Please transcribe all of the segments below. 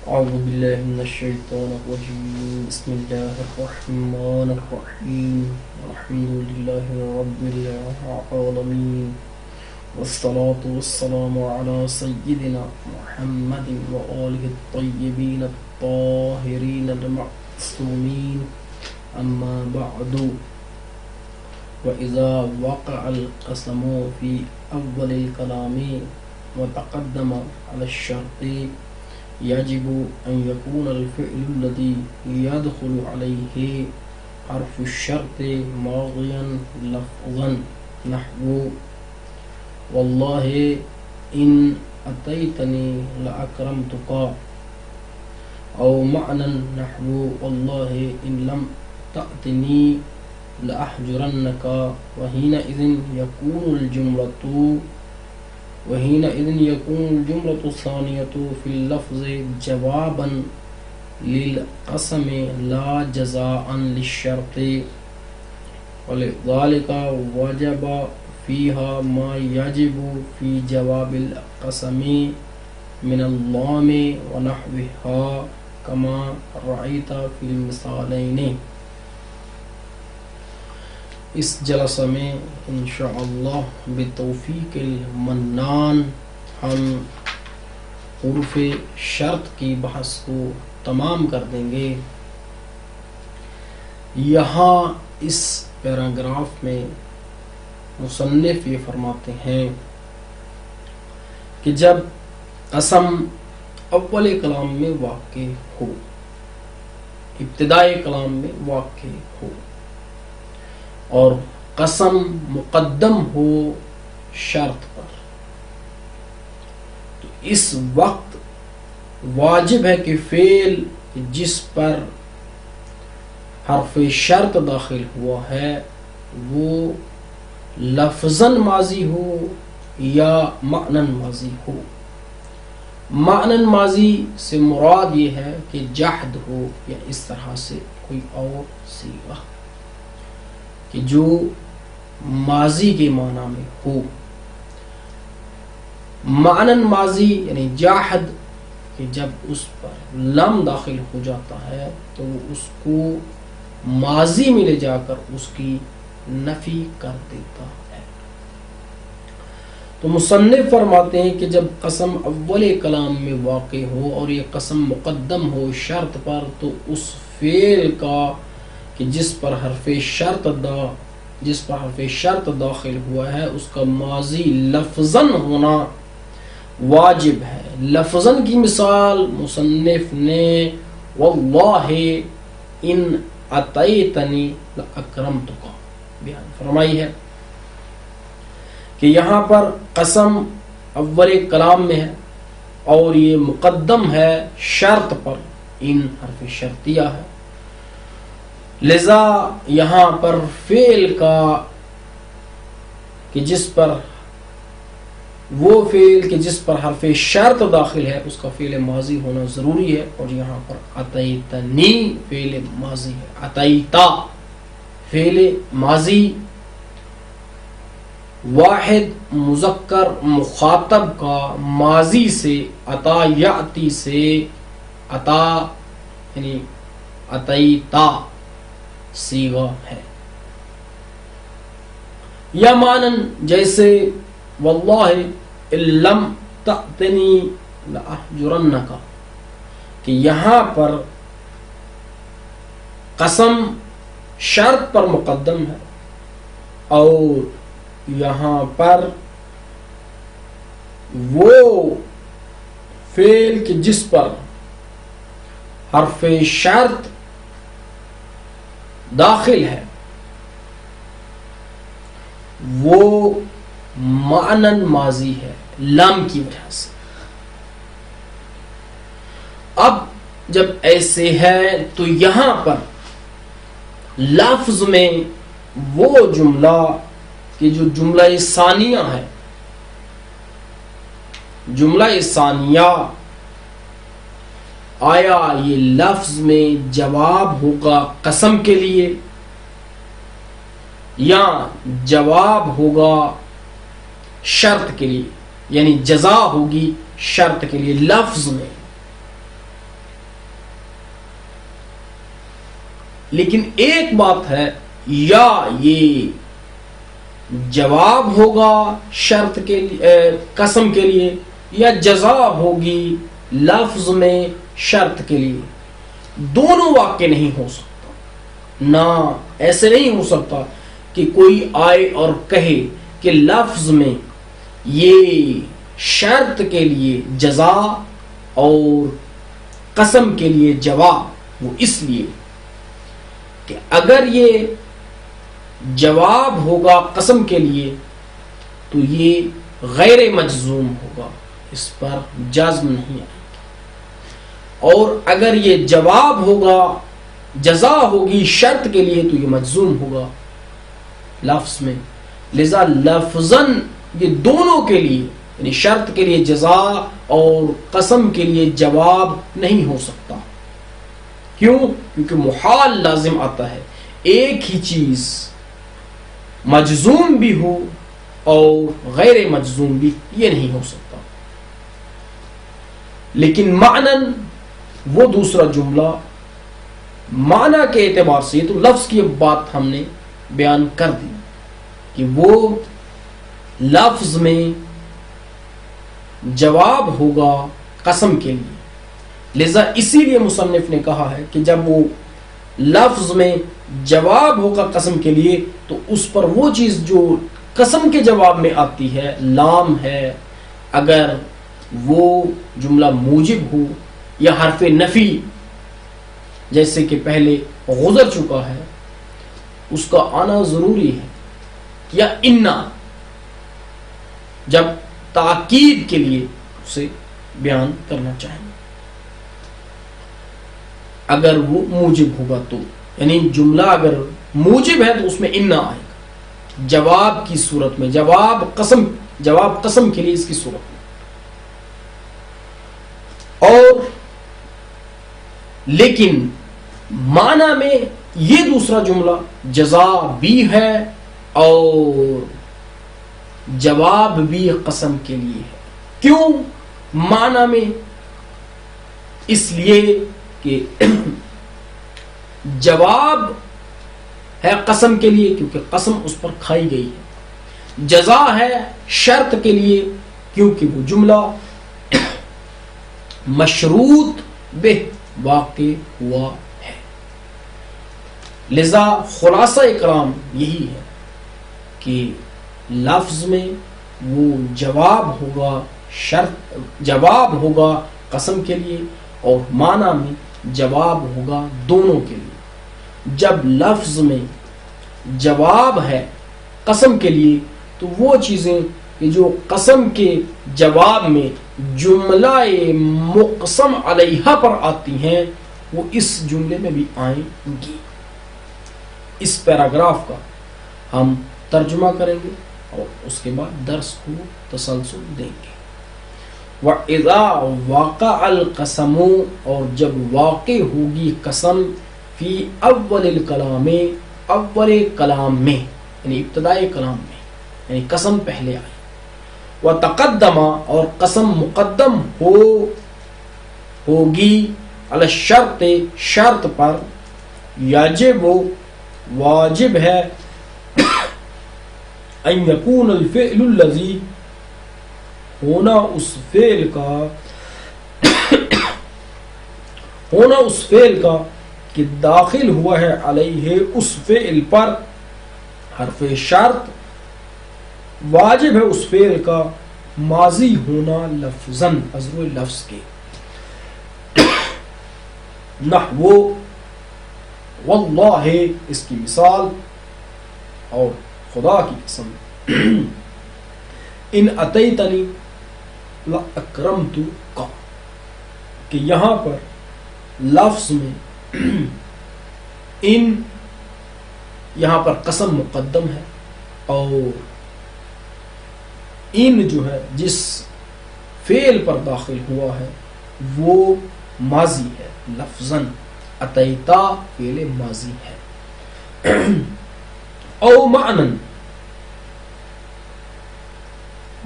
أعوذ بالله من الشيطان الرجيم بسم الله الرحمن الرحيم الحمد لله رب العالمين والصلاة والسلام على سيدنا محمد وآله الطيبين الطاهرين المعصومين أما بعد وإذا وقع القسم في أول الكلام وتقدم على الشرط يجب أن يكون الفعل الذي يدخل عليه حرف الشرط ماضيا لفظا نحو والله إن أتيتني لأكرمتك أو معنى نحو والله إن لم تأتني لأحجرنك وحينئذ يكون الجملة الثانية في اللفظ جوابا للقسم لا جزاء للشرط ولذلك وجب فيها ما يجب في جواب القسم من اللام ونحوها كما رأيت في المثالين. اس جلسہ میں انشاءاللہ بتوفیق المنان ہم حروف شرط کی بحث کو تمام کر دیں گے. یہاں اس پیراگراف میں مصنف یہ فرماتے ہیں کہ جب قسم اول کلام میں واقع ہو، ابتدائی کلام میں واقع ہو اور قسم مقدم ہو شرط پر، تو اس وقت واجب ہے کہ فعل جس پر حرف شرط داخل ہوا ہے وہ لفظاً ماضی ہو یا معناً ماضی ہو. معناً ماضی سے مراد یہ ہے کہ جحد ہو یا اس طرح سے کوئی اور صیغہ کہ جو ماضی کے معنی میں ہو. معناً ماضی یعنی جاحد کہ جب اس پر لم داخل ہو جاتا ہے تو وہ اس کو ماضی میں لے جا کر اس کی نفی کر دیتا ہے. تو مصنف فرماتے ہیں کہ جب قسم اول کلام میں واقع ہو اور یہ قسم مقدم ہو شرط پر تو اس فعل کا کہ جس پر حرف شرط داخل ہوا ہے اس کا ماضی لفظاً ہونا واجب ہے. لفظاً کی مثال مصنف نے واللہ ان اتیتنی لاکرمتک بیان فرمائی ہے کہ یہاں پر قسم اول کلام میں ہے اور یہ مقدم ہے شرط پر، ان حرف شرطیہ ہے، لذا یہاں پر فعل کا کہ جس پر حرف شرط داخل ہے اس کا فعل ماضی ہونا ضروری ہے. اور یہاں پر اتیتنی فعل ماضی ہے، اتیتا فعل ماضی واحد مذکر مخاطب کا ماضی سے اتا یاتی سے اتا یعنی اتیتا صیغہ ہے. یا مانن جیسے واللہ ان لم تأتنی لأحجرنک کہ یہاں پر قسم شرط پر مقدم ہے اور یہاں پر وہ فعل کہ جس پر حرف شرط داخل ہے وہ معنن ماضی ہے لام کی وجہ سے. اب جب ایسے ہے تو یہاں پر لفظ میں وہ جملہ کہ جو جملہ ثانیہ ہے، جملہ ثانیہ آیا یہ لفظ میں جواب ہوگا قسم کے لیے یا جواب ہوگا شرط کے لیے، یعنی جزا ہوگی شرط کے لیے. لفظ میں لیکن ایک بات ہے، یا یہ جواب ہوگا شرط کے لیے قسم کے لیے، یا جزا ہوگی لفظ میں شرط کے لیے. دونوں واقع نہیں ہو سکتا. نہ ایسے نہیں ہو سکتا کہ کوئی آئے اور کہے کہ لفظ میں یہ شرط کے لیے جزا اور قسم کے لیے جواب. وہ اس لیے کہ اگر یہ جواب ہوگا قسم کے لیے تو یہ غیر مجزوم ہوگا، اس پر جزم نہیں آئے گا. اور اگر یہ جواب ہوگا جزا ہوگی شرط کے لیے تو یہ مجزوم ہوگا لفظ میں. لذا لفظاً یہ دونوں کے لیے، یعنی شرط کے لیے جزا اور قسم کے لیے جواب نہیں ہو سکتا. کیوں؟ کیونکہ محال لازم آتا ہے ایک ہی چیز مجزوم بھی ہو اور غیر مجزوم بھی، یہ نہیں ہو سکتا. لیکن معنن وہ دوسرا جملہ معنی کے اعتبار سے، تو لفظ کی بات ہم نے بیان کر دی کہ وہ لفظ میں جواب ہوگا قسم کے لیے. لذا اسی لیے مصنف نے کہا ہے کہ جب وہ لفظ میں جواب ہوگا قسم کے لیے تو اس پر وہ چیز جو قسم کے جواب میں آتی ہے، لام ہے، اگر وہ جملہ موجب ہو یا حرف نفی جیسے کہ پہلے گزر چکا ہے اس کا آنا ضروری ہے، یا انا جب تاکید کے لیے اسے بیان کرنا چاہیں اگر وہ موجب ہوگا تو، یعنی جملہ اگر موجب ہے تو اس میں انا آئے گا جواب کی صورت میں، جواب قسم کے لیے اس کی صورت میں. اور لیکن معنی میں یہ دوسرا جملہ جزا بھی ہے اور جواب بھی قسم کے لیے ہے. کیوں معنی میں؟ اس لیے کہ جواب ہے قسم کے لیے کیونکہ قسم اس پر کھائی گئی ہے، جزا ہے شرط کے لیے کیونکہ وہ جملہ مشروط بہ واقع ہوا ہے. لذا خلاصہ کلام یہی ہے کہ لفظ میں وہ جواب ہوگا قسم کے لیے اور معنی میں جواب ہوگا دونوں کے لیے. جب لفظ میں جواب ہے قسم کے لیے تو وہ چیزیں کہ جو قسم کے جواب میں جملہ مقسم علیہ پر آتی ہیں وہ اس جملے میں بھی آئیں گی. اس پیراگراف کا ہم ترجمہ کریں گے اور اس کے بعد درس کو تسلسل دیں گے. وَإِذَا وَقَعَ الْقَسَمُ، اور جب واقع ہوگی قسم، فی اول الکلام، اول کلام میں یعنی ابتدائی کلام میں، یعنی قسم پہلے آئی. وَتَقَدَّمَ، اور قسم مقدم ہوگی، علی الشرط، شرط پر، یجب، واجب ہے، ان یکون الفعل الذی، ہونا اس فعل کا کہ داخل ہوا ہے علیہ اس فعل پر حرف شرط، واجب ہے اس فعل کا ماضی ہونا لفظاً ازر لفظ کے. نحو واللہ، اس کی مثال اور خدا کی قسم، ان اتیتنی لاکرمتک، کہ یہاں پر لفظ میں ان، یہاں پر قسم مقدم ہے اور ان جو ہے جس فعل پر داخل ہوا ہے وہ ماضی ہے لفظاً، اتیتا فعل ماضی ہے. او معنن،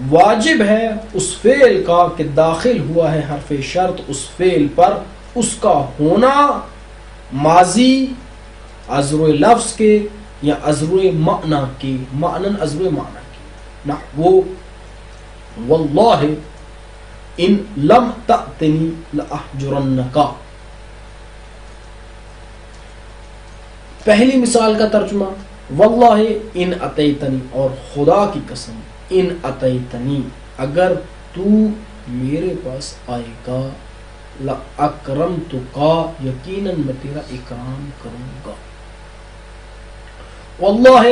واجب ہے اس فعل کا کہ داخل ہوا ہے حرف شرط اس فعل پر، اس کا ہونا ماضی ازر لفظ کے یا ازر معنی کے، معنن ازر معنی کے، نحو واللہ ان لم تأتنی لأحجرنک. پہلی مثال کا ترجمہ واللہ ان اتیتنی، اور خدا کی قسم ان اتیتنی اگر تو میرے پاس آئے گا، لأکرمتک یقیناً میں تیرا اکرام کروں گا. واللہ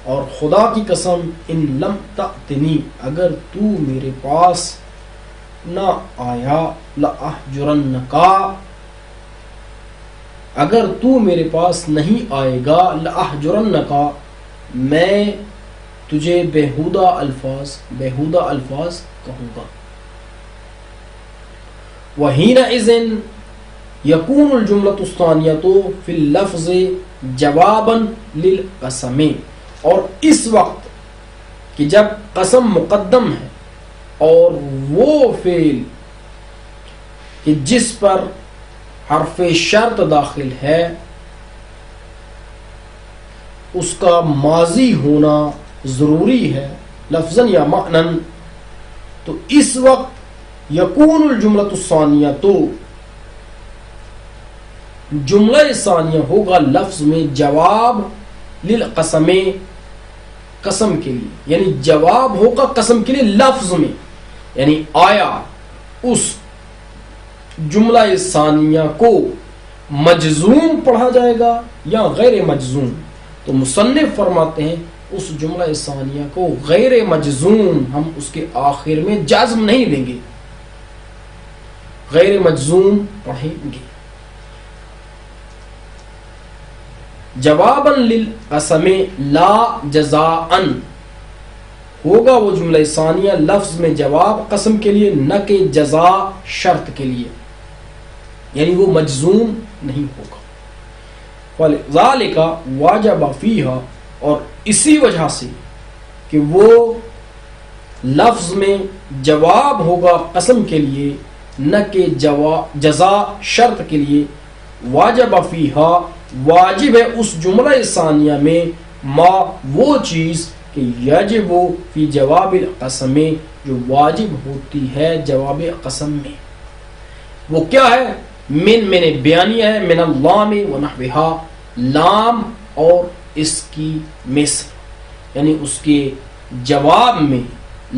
اور خدا کی قسم ان لم تأتنی اگر تو میرے پاس نہ آیا، لأحجرنک اگر تو میرے پاس نہیں آئے گا، لأحجرنک میں تجھے بیہودہ الفاظ کہوں گا. وحینئذ یکون الجملۃ الثانیۃ فی اللفظ جوابا للقسم، اور اس وقت کہ جب قسم مقدم ہے اور وہ فعل کہ جس پر حرف شرط داخل ہے اس کا ماضی ہونا ضروری ہے لفظاً یا معنن، تو اس وقت یکون الجملۃ الثانیہ، تو جملہ ثانیہ ہوگا لفظ میں جواب للقسم، قسم کے لیے، یعنی جواب ہوگا قسم کے لیے لفظ میں، یعنی آیا اس جملہ ثانیہ کو مجزوم پڑھا جائے گا یا غیر مجزوم. تو مصنف فرماتے ہیں اس جملہ ثانیہ کو غیر مجزوم ہم اس کے آخر میں جزم نہیں دیں گے، غیر مجزوم پڑھیں گے. جواباً للقسم لا جزاءً ہوگا وہ جملہ ثانیہ لفظ میں جواب قسم کے لیے، نہ کہ جزا شرط کے لیے، یعنی وہ مجزوم نہیں ہوگا. وَلِذَلِكَ وَاجَبَ فِيهَا، اور اسی وجہ سے کہ وہ لفظ میں جواب ہوگا قسم کے لیے نہ کہ جزا شرط کے لیے. واجب فیہا واجب ہے اس جملہ ثانیہ میں ما وہ چیز کہ یجب فی جواب القسم جو واجب ہوتی ہے جواب قسم میں. وہ کیا ہے؟ من بیانیہ ہے، من اللام و نحوہا، لام اور اس کی مثل، یعنی اس کے جواب میں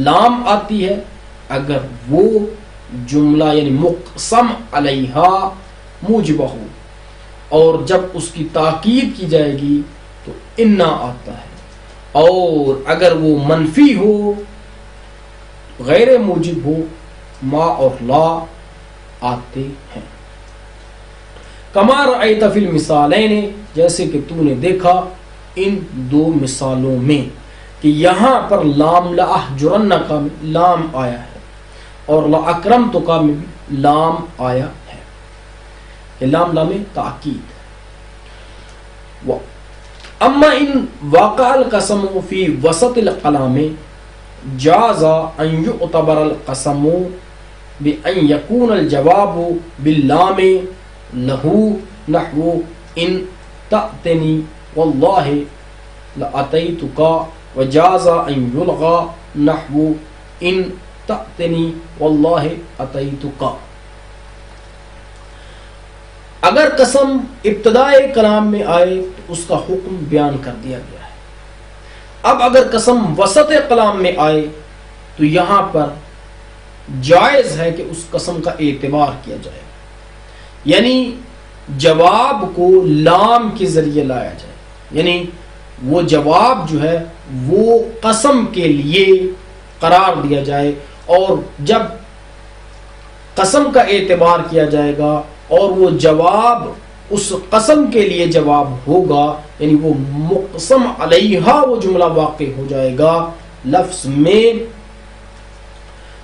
لام آتی ہے اگر وہ جملہ یعنی مقسم علیہا موجبہ ہو، اور جب اس کی تاکید کی جائے گی تو انا آتا ہے، اور اگر وہ منفی ہو غیر موجب ہو ما اور لا آتے ہیں. کما رأیت فی المثالین، جیسے کہ تو نے دیکھا ان دو مثالوں میں کہ یہاں پر لام لأحجرن کا لام آیا ہے اور لأکرمتک کا میں بھی لام آیا ہے، یہ لام تاکید. اما ان واقع القسم فی وسط الکلام جاز ان یعتبر القسم بان یکون الجواب باللام لہو نحو ان تأتنی واللہ لأتیتک، وجاز ان یلغى نحو ان تأتنی واللہ اتیتک. اگر قسم ابتدائے کلام میں آئے تو اس کا حکم بیان کر دیا گیا ہے. اب اگر قسم وسط کلام میں آئے تو یہاں پر جائز ہے کہ اس قسم کا اعتبار کیا جائے، یعنی جواب کو لام کے ذریعے لایا جائے، یعنی وہ جواب جو ہے وہ قسم کے لیے قرار دیا جائے، اور جب قسم کا اعتبار کیا جائے گا اور وہ جواب اس قسم کے لیے جواب ہوگا، یعنی وہ مقسم علیہا وہ جملہ واقع ہو جائے گا لفظ میں،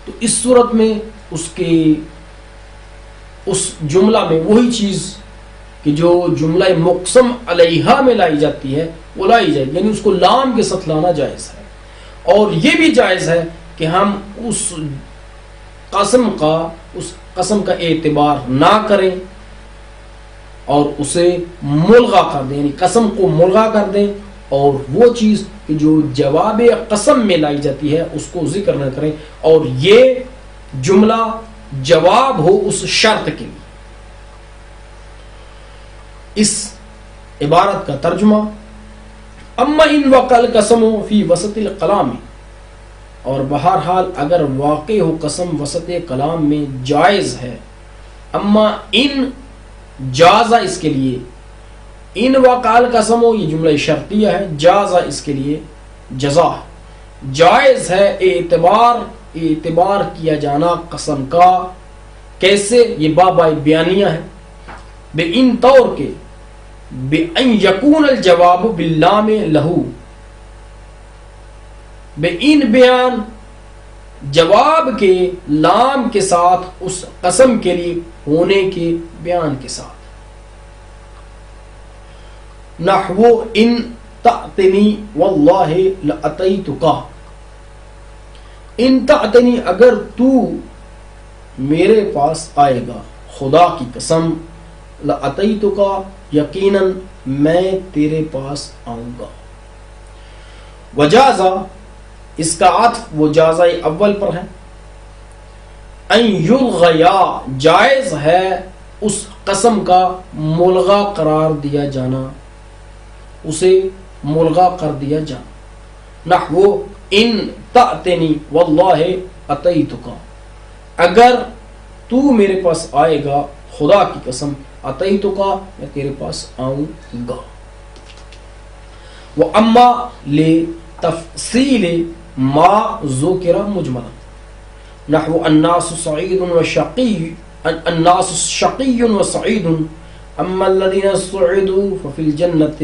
تو اس صورت میں اس جملہ میں وہی چیز کہ جو جملہ مقسم علیہا میں لائی جاتی ہے وہ لائی جائے، یعنی اس کو لام کے ساتھ لانا جائز ہے. اور یہ بھی جائز ہے کہ ہم اس قسم کا اعتبار نہ کریں اور اسے ملغا کر دیں، یعنی قسم کو ملغا کر دیں، اور وہ چیز کہ جو جواب قسم میں لائی جاتی ہے اس کو ذکر نہ کریں، اور یہ جملہ جواب ہو اس شرط کے لیے۔ اس عبارت کا ترجمہ، اما ان وقع القسم فی وسط الکلام، اور بہرحال اگر واقع ہو قسم وسط کلام میں جائز ہے، اما ان جازہ اس کے لیے، ان وقع القسم یہ جملہ شرطیہ ہے، جازہ اس کے لیے جزا، جائز ہے اعتبار کیا جانا قسم کا، کیسے؟ یہ بابا بیانیہ ہے، بے ان طور کے بِأَن يَكُونَ الْجَوَابُ بِاللَّامِ لَهُ، بے ان بیان جواب کے لام کے ساتھ اس قسم کے لیے ہونے کے بیان کے ساتھ، نحو ان تأتنی واللہ لأتیتکا، ان تأتنی اگر تو میرے پاس آئے گا، خدا کی قسم، لأتیتکا یقیناً میں تیرے پاس آؤں گا۔ وجازہ اس کا عطف وہ جازہ اول پر ہے، ان یلغیا جائز ہے اس قسم کا ملغا قرار دیا جانا، اسے ملغا کر دیا جانا، نحو ان تأتنی واللہ اتیتکا، اگر تو میرے پاس آئے گا خدا کی قسم، اتیتکا میں تیرے پاس آؤں گا۔ وَأَمَّا لِتَفْصِيلِ ما ذُكِرَ مُجْمَلًا، نحو الناس سعید وشقی، الناس شقی وسعید، اما الذین سعدوا ففی الجنۃ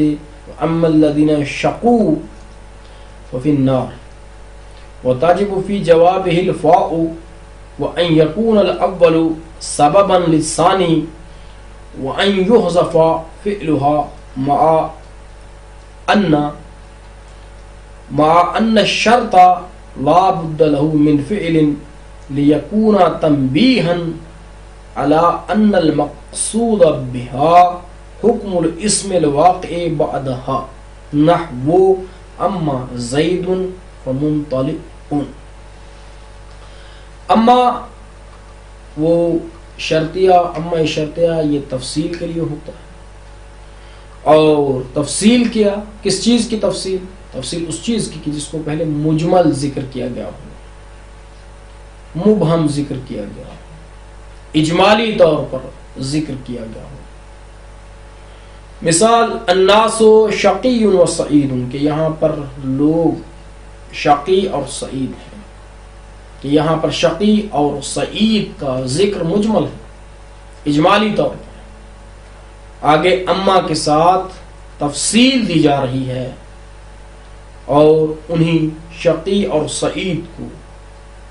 واما الذین شقوا ففی النار، وتجب فی جوابہ الفاء وان یکون الاول سببا للثانی وان یحذف فعلها مع ان الشرط لا بد له من فعل ليكون تنبيها على ان المقصود بها حكم الاسم الواقع بعدها، نحو اما زید فمنطلق۔ اما وہ شرطیہ، اما شرطیہ یہ تفصیل کے لیے ہوتا ہے، اور تفصیل کیا کس چیز کی تفصیل؟ تفصیل اس چیز کی جس کو پہلے مجمل ذکر کیا گیا ہو، مبہم ذکر کیا گیا ہو، اجمالی طور پر ذکر کیا گیا ہو۔ مثال الناس شقی و سعید، کہ یہاں پر لوگ شقی اور سعید ہیں، کہ یہاں پر شقی اور سعید کا ذکر مجمل ہے، اجمالی طور پر۔ آگے اما کے ساتھ تفصیل دی جا رہی ہے، اور انہی شقی اور سعید کو،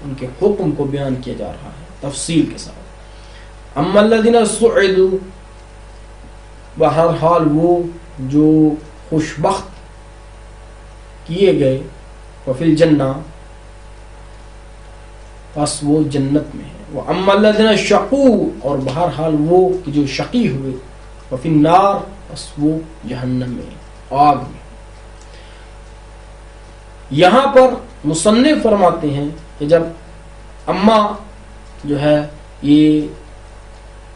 ان کے حکم کو بیان کیا جا رہا ہے تفصیل کے ساتھ۔ اما الذین سعدوا، بہرحال وہ جو خوشبخت کیے گئے، وفی الجنہ پس وہ جنت میں ہے، واما الذین شقوا، اور بہرحال وہ کہ جو شقی ہوئے، وفی النار پس وہ جہنم میں، آگ میں۔ یہاں پر مصنف فرماتے ہیں کہ جب اما جو ہے یہ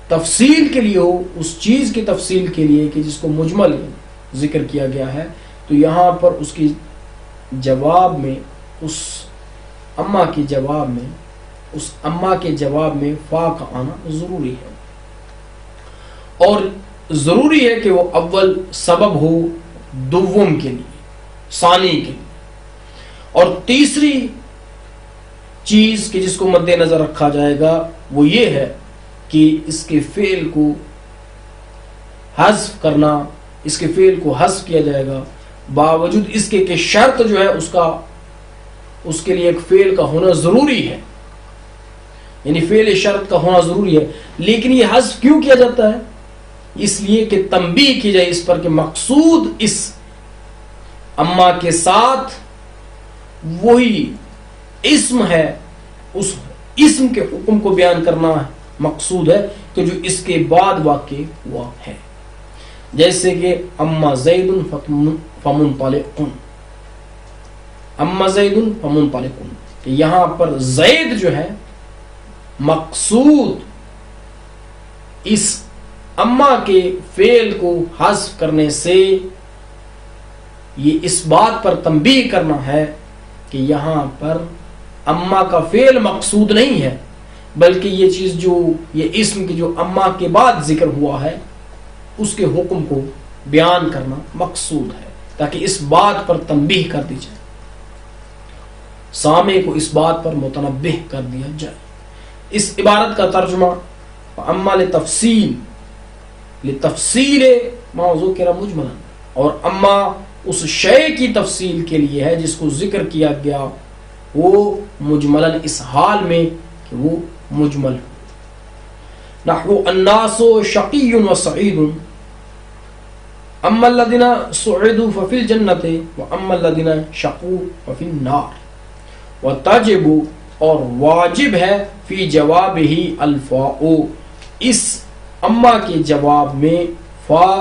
تفصیل کے لیے ہو، اس چیز کی تفصیل کے لیے کہ جس کو مجمل ذکر کیا گیا ہے، تو یہاں پر اس کی جواب میں، اس اما کے جواب میں، اس اما کے جواب میں فا کا آنا ضروری ہے، اور ضروری ہے کہ وہ اول سبب ہو دوم کے لیے، ثانی کے لیے، اور تیسری چیز کہ جس کو مد نظر رکھا جائے گا وہ یہ ہے کہ اس کے فعل کو حذف کرنا، اس کے فعل کو حذف کیا جائے گا، باوجود اس کے کہ شرط جو ہے اس کے لیے ایک فعل کا ہونا ضروری ہے، یعنی فعل شرط کا ہونا ضروری ہے، لیکن یہ حذف کیوں کیا جاتا ہے؟ اس لیے کہ تنبیہ کی جائے اس پر کہ مقصود اس اما کے ساتھ وہی اسم ہے، اس اسم کے حکم کو بیان کرنا مقصود ہے کہ جو اس کے بعد واقع ہوا ہے۔ جیسے کہ اما زید فمنطلق، اما زید فمنطلق، یہاں پر زید جو ہے مقصود اس اما کے فعل کو حذف کرنے سے یہ اس بات پر تنبیہ کرنا ہے کہ یہاں پر اما کا فعل مقصود نہیں ہے، بلکہ یہ چیز جو یہ اسم کی جو اما کے بعد ذکر ہوا ہے اس کے حکم کو بیان کرنا مقصود ہے، تاکہ اس بات پر تنبیہ کر دی جائے، سامع کو اس بات پر متنبہ کر دیا جائے۔ اس عبارت کا ترجمہ اما لتفصیل ما ذکر مجملا، اور اما اس شے کی تفصیل کے لیے ہے جس کو ذکر کیا گیا وہ مجملن اس حال میں کہ وہ مجمل ہو۔ نحو الناس شقی و سعید، اما الذین سعدوا ففی الجنۃ واما الذین شقوا ففی النار، وتجب اور واجب ہے فی جوابہ الفاء، اس اما کے جواب میں فا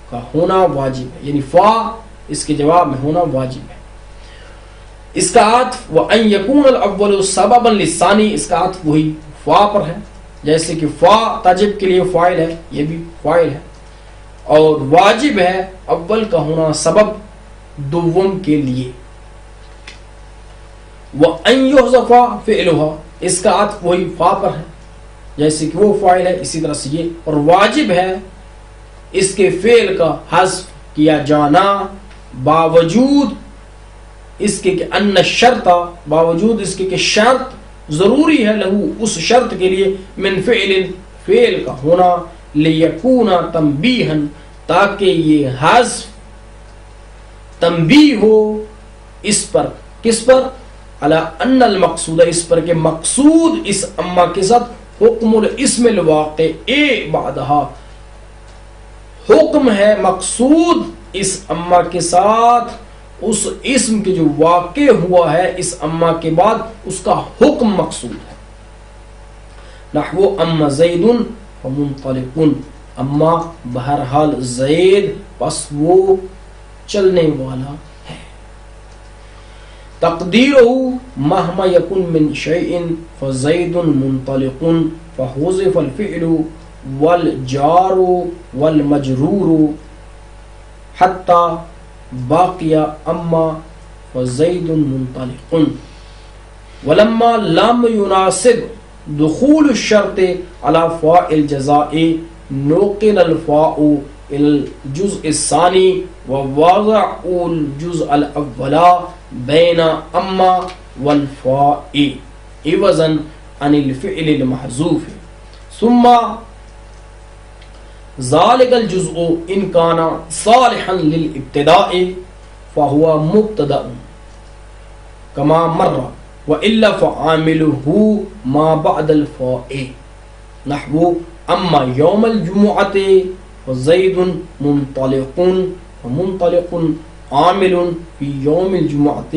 کا ہونا واجب ہے، یعنی فا اس کے جواب میں ہونا واجب ہے۔ اس کا عطف وَأَن يَكُونَ الْأَوَّلُ سَبَبًا لِلثَّانِي، اس کا عطف وہی فا پر ہے، جیسے کہ فا تجب کے لیے فاعل ہے، یہ بھی فاعل ہے، اور واجب ہے اول کا ہونا سبب دوم کے لیے۔ وَأَن يُحْذَفَ فِعْلُهَا، اس کا عطف وہی فا پر ہے، جیسے کہ وہ فاعل ہے، اسی طرح سے یہ، اور واجب ہے اس کے فعل کا حذف کیا جانا باوجود اس کے کہ ان الشرط، باوجود اس کے کہ شرط ضروری ہے لہو اس شرط کے لیے من فعل کا ہونا، لیکون تنبیہا تاکہ یہ حذف تنبیہ ہو اس پر، کس پر؟ علی ان المقصود، اس پر کہ مقصود اس اما کے ساتھ حکم الاسم الواقع بعدہا، حکم ہے مقصود اس اما کے ساتھ اس اسم کے جو واقع ہوا ہے اس اما کے بعد اس کا حکم مقصود ہے۔ نحو اما زید فمنطلق، اما بہرحال زید پس وہ چلنے والا ہے۔ تقدیرہ مہما یکن من شیء فزید منطلق، فحذف الفعل والجار والمجرور حتی باقی اما فزید منطلق، ولما لم يناسب دخول الشرط على فاء الجزاء نقل الفاء الى الجزء الثاني ووضع الجزء الاول بين اما والفاء عوضا عن الفعل المحذوف، ثم ذلك الجزء ان كان صالحا للابتداء فهو مبتدأ كما مر، والا فعامله ما بعد الفاء، نحو اما يوم الجمعة فزيد منطلق، ومنطلق عامل في يوم الجمعة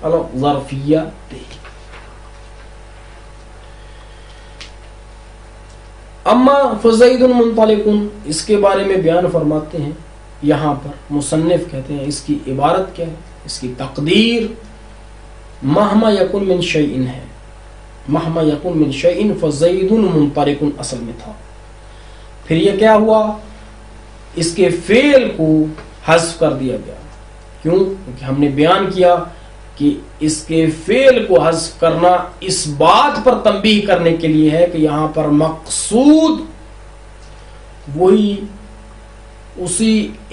الظرفية۔ اما فزید منطلق، اس کے بارے میں بیان فرماتے ہیں یہاں پر مصنف کہتے ہیں اس کی عبارت کیا ہے، اس کی تقدیر مہما یکن من شیء ہے، مہما یکن من شیء فزید منطلق اصل میں تھا، پھر یہ کیا ہوا، اس کے فعل کو حذف کر دیا گیا، کیوں؟ کیونکہ ہم نے بیان کیا کہ اس کے فعل کو حذف کرنا اس بات پر تنبیہ کرنے کے لیے ہے کہ یہاں پر مقصود وہی اسی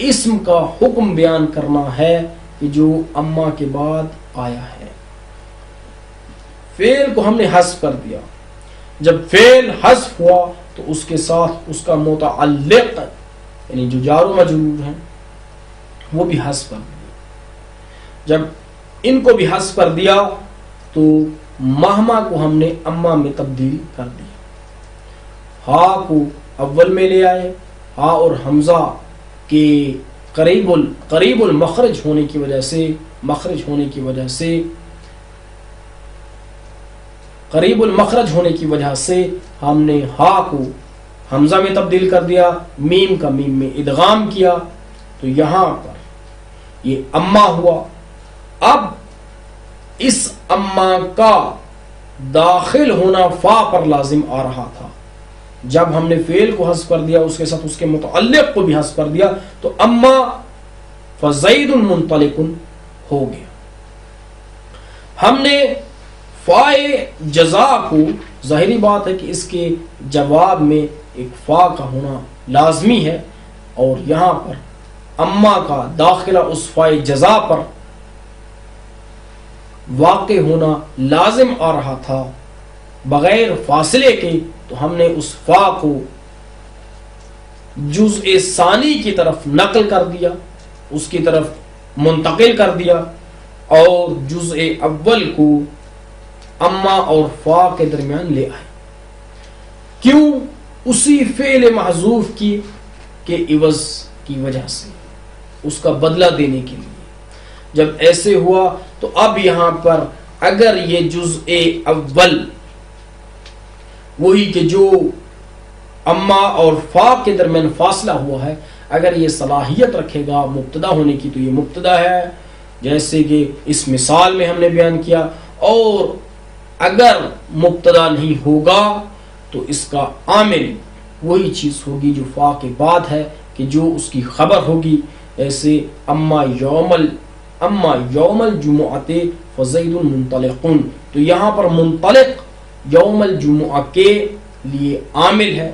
اسم کا حکم بیان کرنا ہے کہ جو اما کے بعد آیا ہے۔ فعل کو ہم نے حذف کر دیا، جب فعل حذف ہوا تو اس کے ساتھ اس کا متعلق یعنی جو جار و مجرور ہیں وہ بھی حذف کر دیا، جب ان کو بھی حذف کر دیا تو مہما کو ہم نے اما میں تبدیل کر دیا، ہا کو اول میں لے آئے، ہا اور حمزہ کے قریب المخرج ہونے کی وجہ سے، مخرج ہونے کی وجہ سے، قریب المخرج ہونے کی وجہ سے ہم نے ہا کو حمزہ میں تبدیل کر دیا، میم کا میم میں ادغام کیا، تو یہاں پر یہ اما ہوا۔ اب اس اما کا داخل ہونا فا پر لازم آ رہا تھا، جب ہم نے فعل کو حذف کر دیا اس کے ساتھ اس کے متعلق کو بھی حذف کر دیا تو اما فزید منطلق ہو گیا۔ ہم نے فائے جزا کو، ظاہری بات ہے کہ اس کے جواب میں ایک فا کا ہونا لازمی ہے، اور یہاں پر اما کا داخلہ اس فائے جزا پر واقع ہونا لازم آ رہا تھا بغیر فاصلے کے، تو ہم نے اس فا کو جزء ثانی کی طرف نقل کر دیا، اس کی طرف منتقل کر دیا، اور جزء اول کو اما اور فا کے درمیان لے آئے۔ کیوں؟ اسی فعل محذوف کی کے عوض کی وجہ سے، اس کا بدلہ دینے کے لیے۔ جب ایسے ہوا تو اب یہاں پر اگر یہ جزء اول وہی کہ جو اما اور فا کے درمیان فاصلہ ہوا ہے، اگر یہ صلاحیت رکھے گا مبتدا ہونے کی تو یہ مبتدا ہے، جیسے کہ اس مثال میں ہم نے بیان کیا، اور اگر مبتدا نہیں ہوگا تو اس کا عامل وہی چیز ہوگی جو فا کے بعد ہے، کہ جو اس کی خبر ہوگی، ایسے اما یوم الجمعۃ فزید منطلقون، تو یہاں پر منطلق یوم الجمعہ کے لیے عامل ہے،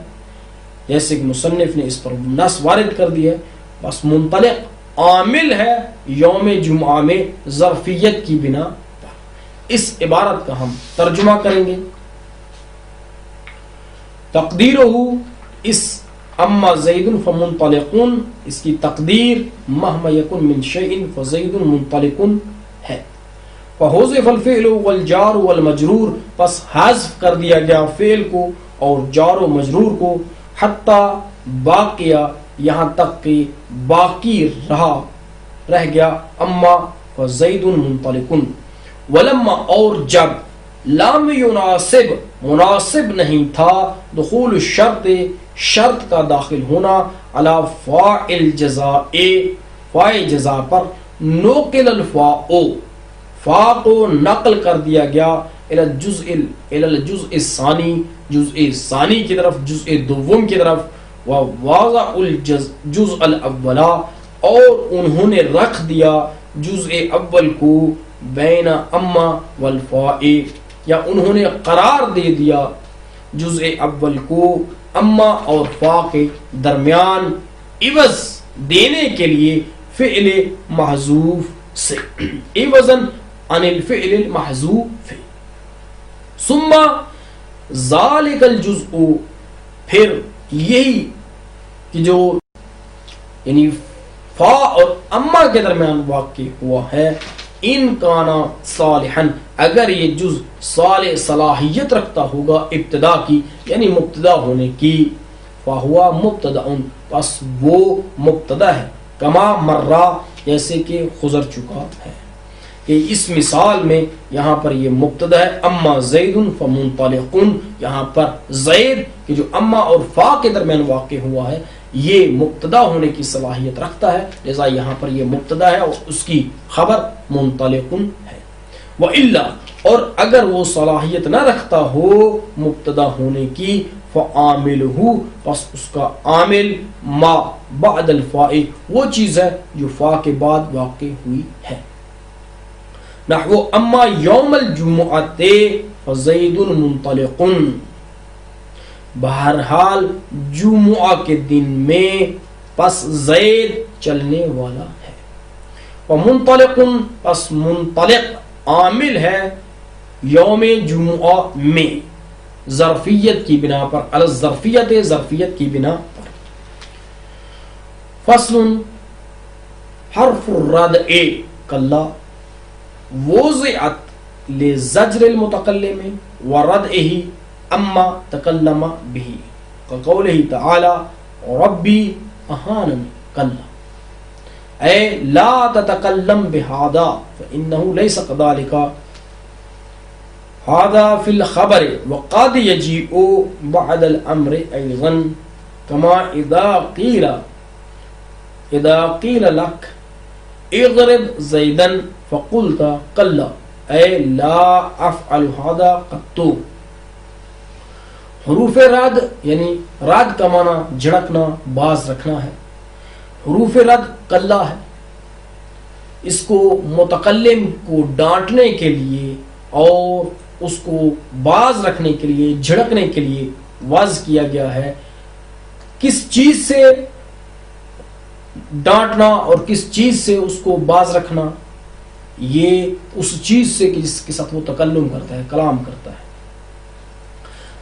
جیسے کہ مصنف نے اس پر نص وارد کر دی ہے، بس منطلق عامل ہے یوم جمعہ میں ظرفیت کی بنا پر۔ اس عبارت کا ہم ترجمہ کریں گے۔ تقدیرہ، اس اما زید فمنطلقون، اس کی تقدیر مہما یکن من شیء فزید منطلق ہے۔ فحذف الفعل والجار والمجرور، پس حذف کر دیا گیا فعل کو اور جار و مجرور کو، حتی باقیہ، یہاں تک کہ باقی رہ گیا اما فزید منطلق۔ ولما، اور جب لام یناسب، مناسب نہیں تھا، دخول الشرط، شرط کا داخل ہونا، علی فاعل جزاء، فاعل جزا پر، نقل الفاء، فا کو نقل کر دیا گیا الی الجزء الثانی، جزء ثانی کی طرف، جزء دوم کی طرف، ووضع الجزء الاول، اور انہوں نے رکھ دیا جزء اول کو بین اما والفاء، یا انہوں نے قرار دے دیا جزء اول کو اما اور فا کے درمیان، عوض دینے کے لیے فعل محذوف سے، عوضاً عن الفعل المحذوف۔ ثم ذالک الجزء، پھر یہی کہ جو یعنی فا اور اما کے درمیان واقع ہوا ہے، ان کانا صالحن، اگر یہ جز صالح صلاحیت رکھتا ہوگا ابتدا کی، یعنی مبتدا ہونے کی، فہوا مبتدا، پس وہ مبتدا ہے، کما مرہ، جیسے کہ گزر چکا ہے کہ اس مثال میں یہاں پر یہ مبتدا ہے، اما زید فمنطلق، یہاں پر زید کہ جو اما اور فا کے درمیان واقع ہوا ہے یہ مبتدا ہونے کی صلاحیت رکھتا ہے، لذا یہاں پر یہ مبتدا ہے اور اس کی خبر منطلق ہے۔ وَإِلَّا، اور اگر وہ صلاحیت نہ رکھتا ہو مبتدا ہونے کی، فَعَامِلُهُ، پس اس کا عامل ما بعد الفاء، وہ چیز ہے جو فا کے بعد واقع ہوئی ہے۔ نحو اما یوم الجمعۃ فزید منطلق، بہرحال جمعہ کے دن میں پس زید چلنے والا ہے، ومنطلق، پس منطلق عامل ہے یوم جمعہ میں، ظرفیت کی بنا پر، الظرفیت، ظرفیت کی بنا پر۔ فصل، حرف الردع کلا وضعت لزجر المتکلم وردعہ اما تکلم به، قولہ تعالی ربی اہاننی کلا، اے لا تتکلم بہذا فانہ لیس کذالک، هذا في الخبر وقد يجيء بعد الأمر أيضا كما إذا قيل لك اضرب زيدا فقلت قل أي لا أفعل هذا قط. حروف رد یعنی رد کا معنی جھڑکنا، باز رکھنا ہے. حروف رد قلہ ہے. اس کو متکلم کو ڈانٹنے کے لیے اور اس کو باز رکھنے کے لیے، جھڑکنے کے لیے وضع کیا گیا ہے. کس چیز سے ڈانٹنا اور کس چیز سے اس کو باز رکھنا؟ یہ اس چیز سے جس کے ساتھ وہ تکلم کرتا ہے، کلام کرتا ہے.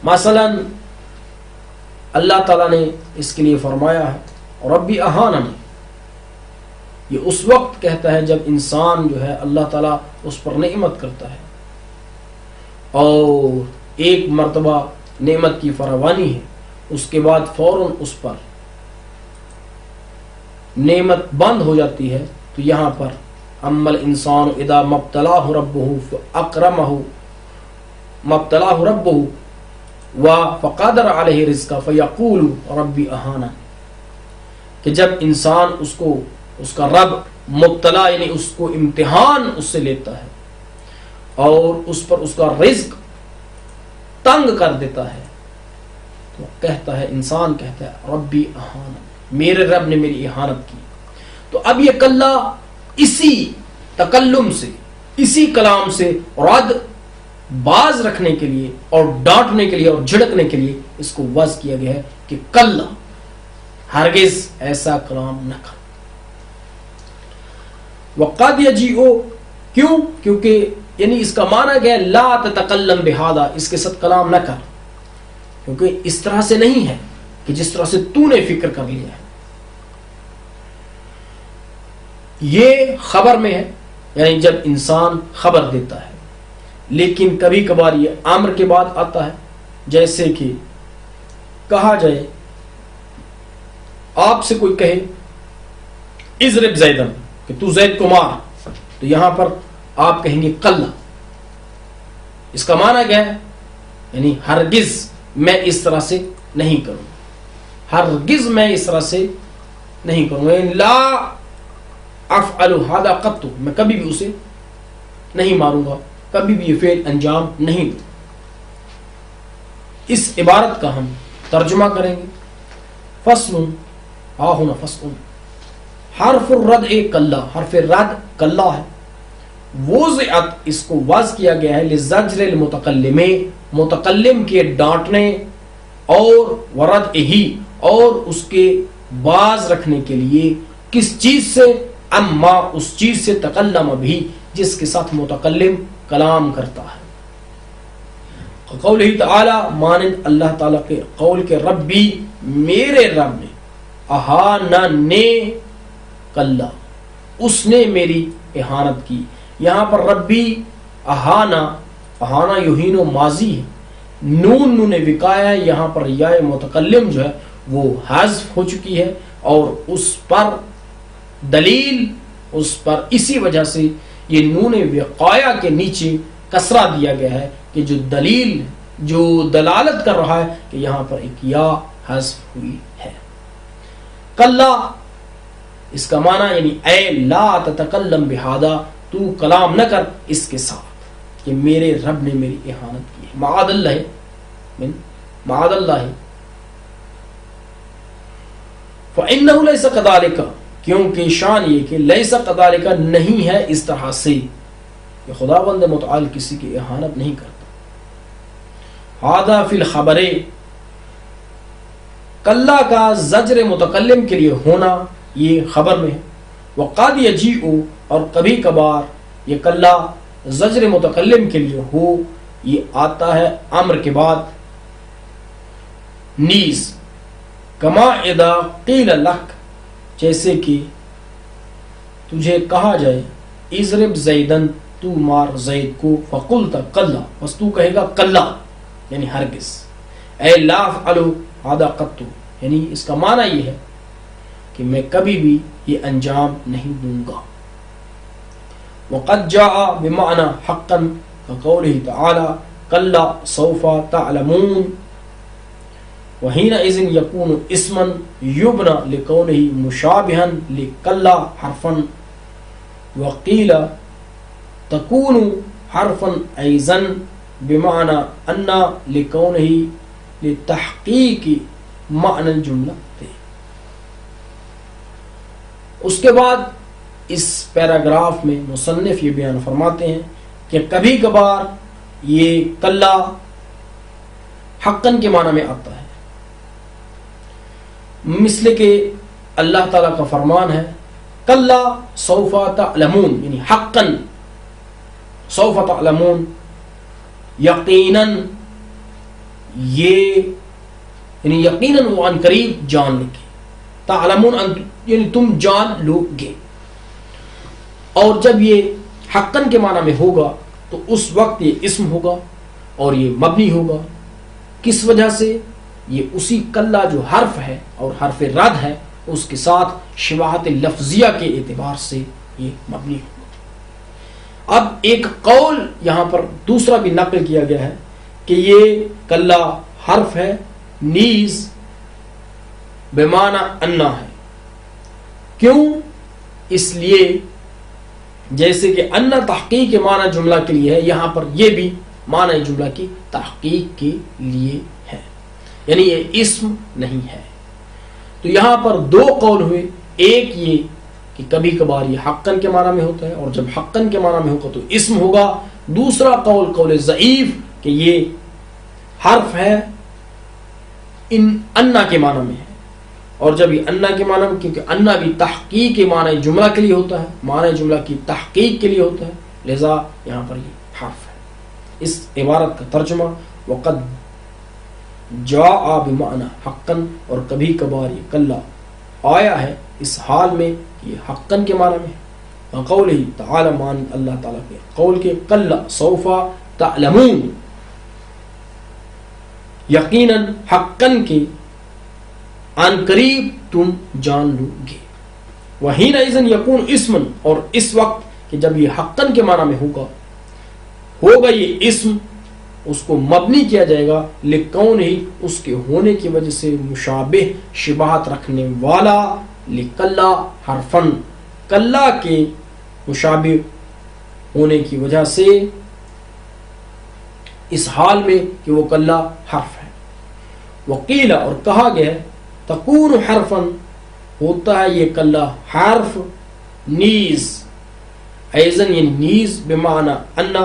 مثلا اللہ تعالیٰ نے اس کے لیے فرمایا ہے ربی اہاننی. یہ اس وقت کہتا ہے جب انسان جو ہے اللہ تعالیٰ اس پر نعمت کرتا ہے اور ایک مرتبہ نعمت کی فراوانی ہے، اس کے بعد فوراً اس پر نعمت بند ہو جاتی ہے. تو یہاں پر اما الانسان اذا مبتلاہ ربہ فاکرمہ مبتلاہ ربہ وفقدر علیہ رزقہ فیقول ربی اہانا، کہ جب انسان اس کا رب مبتلا یعنی اس کو امتحان اس سے لیتا ہے اور اس پر اس کا رزق تنگ کر دیتا ہے، تو کہتا ہے، انسان کہتا ہے ربی اہانا، میرے رب نے میری اہانت کی. تو اب یہ کلہ اسی تکلم سے، اسی کلام سے رد باز رکھنے کے لیے اور ڈانٹنے کے لیے اور جھڑکنے کے لیے اس کو وضع کیا گیا ہے کہ کلہ، ہرگز ایسا کلام نہ کر. وقد یجیء، کیوں؟ کیونکہ یعنی اس کا معنی گیا لا تتکلم بہذا، اس کے ساتھ کلام نہ کر، کیونکہ اس طرح سے نہیں ہے کہ جس طرح سے تو نے فکر کر لیا ہے. یہ خبر میں ہے، یعنی جب انسان خبر دیتا ہے. لیکن کبھی کبھار یہ امر کے بعد آتا ہے، جیسے کہ کہا جائے، آپ سے کوئی کہے اضرب زیدن، کہ تو زید کو مار، تو یہاں پر آپ کہیں گے قلہ. اس کا معنی کیا ہے؟ یعنی ہرگز میں اس طرح سے نہیں کروں، ہرگز میں اس طرح سے نہیں کروں، یعنی لا افعل هذا قط، میں کبھی بھی اسے نہیں ماروں گا، کبھی بھی یہ فعل انجام نہیں دوں. اس عبارت کا ہم ترجمہ کریں گے. فصل، ہونا فصل، حرف الرد ایک کلہ، حرف رد کلہ ہے. وضعت، اس کو وضع کیا گیا ہے لزجر المتکلم، متکلم کے ڈانٹنے، اور ورد ہی، اور اس کے باز رکھنے کے لیے. کس چیز سے؟ اما اس چیز سے تکلم بھی جس کے ساتھ متکلم کلام کرتا ہے. قولہ تعالی، مانند اللہ تعالیٰ کے قول کے ربی، میرے رب نے، اہانا نے کلہ، اس نے میری اہانت کی. یہاں پر ربی اہانا، اہانا یہین و ماضی ہے، نون وقایا ہے. یہاں پر یا متکلم جو ہے وہ حذف ہو چکی ہے، اور اس پر دلیل، اس پر اسی وجہ سے یہ نون وقایا کے نیچے کسرہ دیا گیا ہے کہ جو دلیل، جو دلالت کر رہا ہے کہ یہاں پر ایک یا حذف ہوئی ہے. کلہ، اس کا معنی یعنی اے لا تتکلم بہذا، تو کلام نہ کر اس کے ساتھ کہ میرے رب نے میری اہانت کی ہے. معاذ اللہ، معاذ اللہ. فإنه ليس كذلك، کیونکہ شان یہ کہ لیس کذالک، نہیں ہے اس طرح سے، کہ خداوند متعال کسی کی اہانت نہیں کرتا. ھذا فی الخبر، کلہ کا زجر متکلم کے لیے ہونا یہ خبر میں ہے. وقد یجیء، اور کبھی کبھار یہ کلہ زجر متکلم کے لیے ہو، یہ آتا ہے امر کے بعد نیز. کما اذا قیل لک، جیسے کہ تجھے کہا جائے اضرب زیدن، تو مار زید کو، فقلت قلہ، بس تو کہے گا قلہ یعنی ہرگز. اے لا افعل هذا قط، یعنی اس کا معنی یہ ہے کہ میں کبھی بھی یہ انجام نہیں دوں گا. وقد جاء بمعنى حقا، كقوله تعالى کلا سوف تعلمون وحینئذ یکون اسما یبنى لکونہ مشابہا لکلا حرفا وقیل تکون حرفا ایضا بمعنى ان لکونہ لتحقیق معنی الجملہ. اس کے بعد اس پیراگراف میں مصنف یہ بیان فرماتے ہیں کہ کبھی کبھار یہ کلا حقاً کے معنی میں آتا ہے، مثل کہ اللہ تعالیٰ کا فرمان ہے کلا سوف تعلمون، یعنی حقاً سوف تعلمون، یقیناً یہ یعنی یقیناً وہ عن قریب جان لیں گے، تعلمون یعنی تم جان لو گے. اور جب یہ حقاً کے معنی میں ہوگا تو اس وقت یہ اسم ہوگا اور یہ مبنی ہوگا. کس وجہ سے؟ یہ اسی کلا جو حرف ہے اور حرف رد ہے اس کے ساتھ شباہت لفظیہ کے اعتبار سے یہ مبنی ہوگا. اب ایک قول یہاں پر دوسرا بھی نقل کیا گیا ہے کہ یہ کلا حرف ہے، نیز بمعنی انا ہے. کیوں؟ اس لیے جیسے کہ انا تحقیق کے معنی جملہ کے لیے ہے، یہاں پر یہ بھی معنی جملہ کی تحقیق کے لیے ہے، یعنی یہ اسم نہیں ہے. تو یہاں پر دو قول ہوئے، ایک یہ کہ کبھی کبھار یہ حقاً کے معنی میں ہوتا ہے اور جب حقاً کے معنی میں ہوگا تو اسم ہوگا. دوسرا قول قول ضعیف کہ یہ حرف ہے انا کے معنی میں ہے، اور جب یہ انا کے معنی میں، کیونکہ انا بھی تحقیق کے معنی جملہ کے لیے ہوتا ہے، معنی جملہ کی تحقیق کے لیے ہوتا ہے، لذا یہاں پر یہ حرف ہے. اس عبارت کا ترجمہ وقد جاء بمعنی حقا، اور کبھی کبھار یہ کلا آیا ہے اس حال میں کہ یہ حقا کے معنی میں. وقولہ تعالی، مان اللہ تعالیٰ کے قول کے کلا سوف تعلمون، یقیناً حقا کے عن قریب تم جان لو گے. وحینئذ یکون اسما، اور اس وقت کہ جب یہ حقاً کے معنی میں ہوگا یہ اسم، اس کو مبنی کیا جائے گا لکون ہی، اس کے ہونے کی وجہ سے مشابہ شباہت رکھنے والا، لکلا حرفن، کلا کے مشابہ ہونے کی وجہ سے اس حال میں کہ وہ کلا حرف ہے. وقیل، اور کہا گیا ہے تکون حرفن، ہوتا ہے یہ کلا حرف، نیز ایزن یعنی نیز بمعنی انا،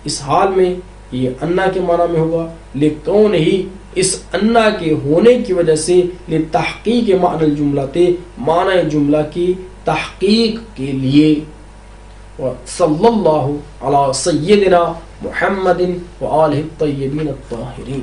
اس حال میں یہ انا کے معنی میں ہوگا، لکون ہی اس انا کے ہونے کی وجہ سے، لتحقیق معنی الجملہ، معنی جملہ کی تحقیق کے لیے. صلی اللہ علی سیدنا محمد وآلہ الطیبین الطاہرین.